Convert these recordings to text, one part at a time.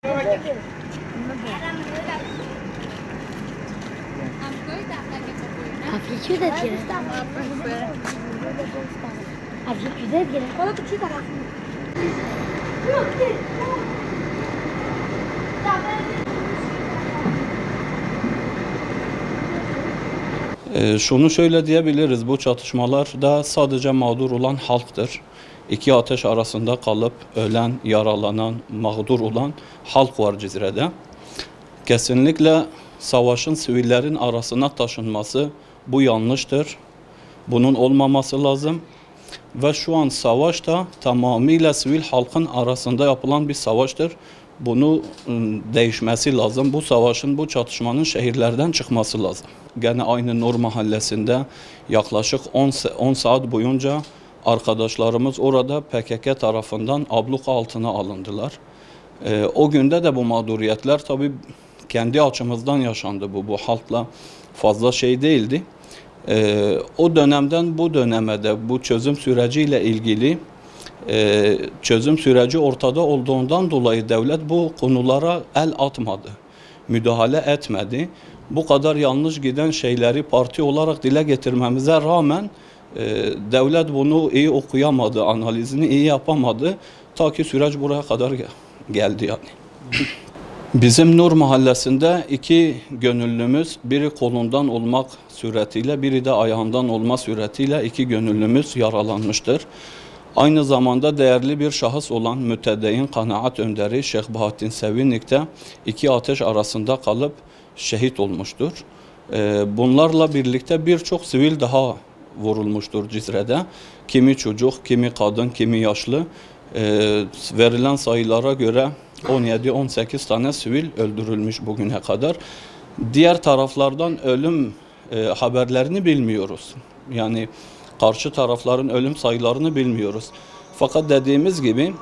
Afrika da gire. Afrika da gire. Kola küçük tarafı. Yok değil. Şunu şöyle diyebiliriz, bu çatışmalarda sadece mağdur olan halktır. İki ateş arasında kalıp ölen, yaralanan, mağdur olan halk var Cizre'de. Kesinlikle savaşın sivillerin arasına taşınması bu yanlıştır. Bunun olmaması lazım. Ve şu an savaş da tamamıyla sivil halkın arasında yapılan bir savaştır. Bunu değişmesi lazım. Bu savaşın, bu çatışmanın şehirlerden çıkması lazım. Gene aynı Nur Mahallesi'nde yaklaşık 10 saat boyunca arkadaşlarımız orada PKK tarafından abluka altına alındılar. O günde de bu mağduriyetler tabii kendi açımızdan yaşandı. Bu halkla fazla şey değildi. O dönemden bu döneme de bu çözüm süreciyle ilgili çözüm süreci ortada olduğundan dolayı devlet bu konulara el atmadı, müdahale etmedi. Bu kadar yanlış giden şeyleri parti olarak dile getirmemize rağmen devlet bunu iyi okuyamadı, analizini iyi yapamadı. Ta ki süreç buraya kadar geldi yani. Bizim Nur Mahallesi'nde iki gönüllümüz, biri kolundan olmak suretiyle, biri de ayağından olma suretiyle iki gönüllümüz yaralanmıştır. Aynı zamanda değerli bir şahıs olan mütedeyyin kanaat önderi Şeyh Bahattin Sevinnik de iki ateş arasında kalıp şehit olmuştur. Bunlarla birlikte birçok sivil daha vurulmuştur Cizre'de. Kimi çocuk, kimi kadın, kimi yaşlı. Verilen sayılara göre 17-18 tane sivil öldürülmüş bugüne kadar. Diğer taraflardan ölüm haberlerini bilmiyoruz. Yani karşı tarafların ölüm sayılarını bilmiyoruz. Fakat dediğimiz gibi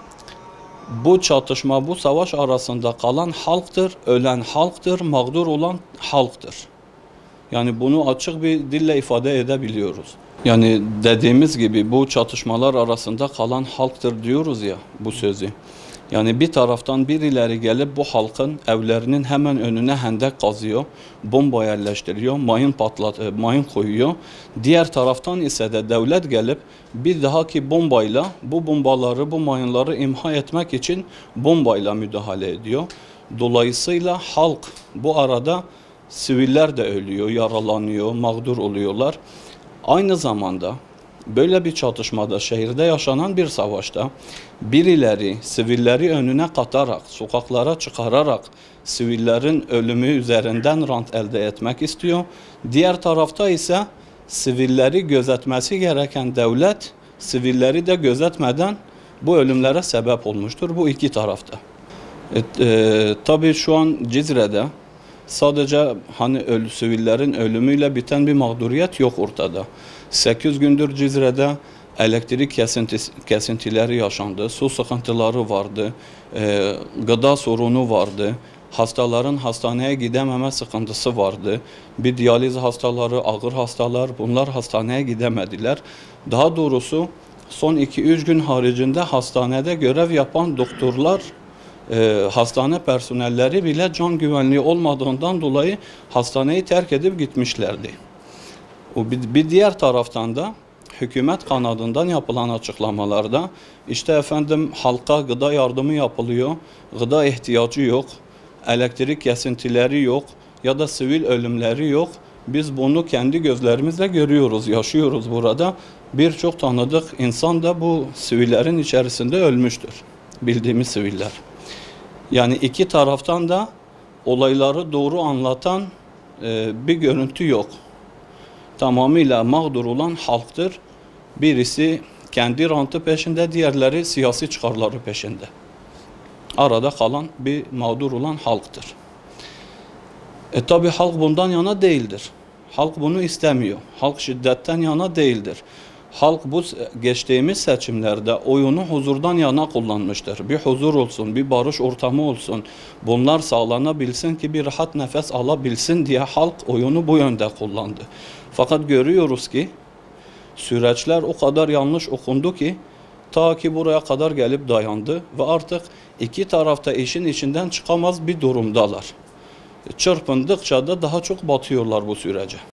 bu çatışma, bu savaş arasında kalan halktır, ölen halktır, mağdur olan halktır. Yani bunu açık bir dille ifade edebiliyoruz. Yani dediğimiz gibi bu çatışmalar arasında kalan halktır diyoruz ya bu sözü. Yani bir taraftan birileri gelip bu halkın evlerinin hemen önüne hendek kazıyor, bomba yerleştiriyor, mayın koyuyor. Diğer taraftan ise de devlet gelip bir dahaki bombayla bu bombaları, bu mayınları imha etmek için bombayla müdahale ediyor. Dolayısıyla halk bu arada siviller de ölüyor, yaralanıyor, mağdur oluyorlar. Aynı zamanda böyle bir çatışmada, şehirde yaşanan bir savaşta birileri sivilleri önüne katarak, sokaklara çıkararak sivillerin ölümü üzerinden rant elde etmek istiyor. Diğer tarafta ise sivilleri gözetmesi gereken devlet, sivilleri de gözetmeden bu ölümlere sebep olmuştur bu iki tarafta. Tabii şu an Cizre'de sadece hani sivillerin ölümüyle biten bir mağduriyet yok ortada. 8 gündür Cizre'de elektrik kesintileri yaşandı, su sıkıntıları vardı, gıda sorunu vardı, hastaların hastaneye gidememe sıkıntısı vardı. Bir diyaliz hastaları, ağır hastalar bunlar hastaneye gidemediler. Daha doğrusu son 2-3 gün haricinde hastanede görev yapan doktorlar, hastane personelleri bile can güvenliği olmadığından dolayı hastaneyi terk edip gitmişlerdi. Bir diğer taraftan da hükümet kanadından yapılan açıklamalarda işte efendim halka gıda yardımı yapılıyor, gıda ihtiyacı yok, elektrik kesintileri yok ya da sivil ölümleri yok. Biz bunu kendi gözlerimizle görüyoruz, yaşıyoruz burada. Birçok tanıdık insan da bu sivillerin içerisinde ölmüştür, bildiğimiz siviller. Yani iki taraftan da olayları doğru anlatan bir görüntü yok. Tamamıyla mağdur olan halktır. Birisi kendi rantı peşinde, diğerleri siyasi çıkarları peşinde. Arada kalan bir mağdur olan halktır. Tabi halk bundan yana değildir. Halk bunu istemiyor. Halk şiddetten yana değildir. Halk bu geçtiğimiz seçimlerde oyunu huzurdan yana kullanmıştır. Bir huzur olsun, bir barış ortamı olsun. Bunlar sağlanabilsin ki bir rahat nefes alabilsin diye halk oyunu bu yönde kullandı. Fakat görüyoruz ki süreçler o kadar yanlış okundu ki ta ki buraya kadar gelip dayandı ve artık İki tarafta işin içinden çıkamaz bir durumdalar. Çırpındıkça da daha çok batıyorlar bu sürece.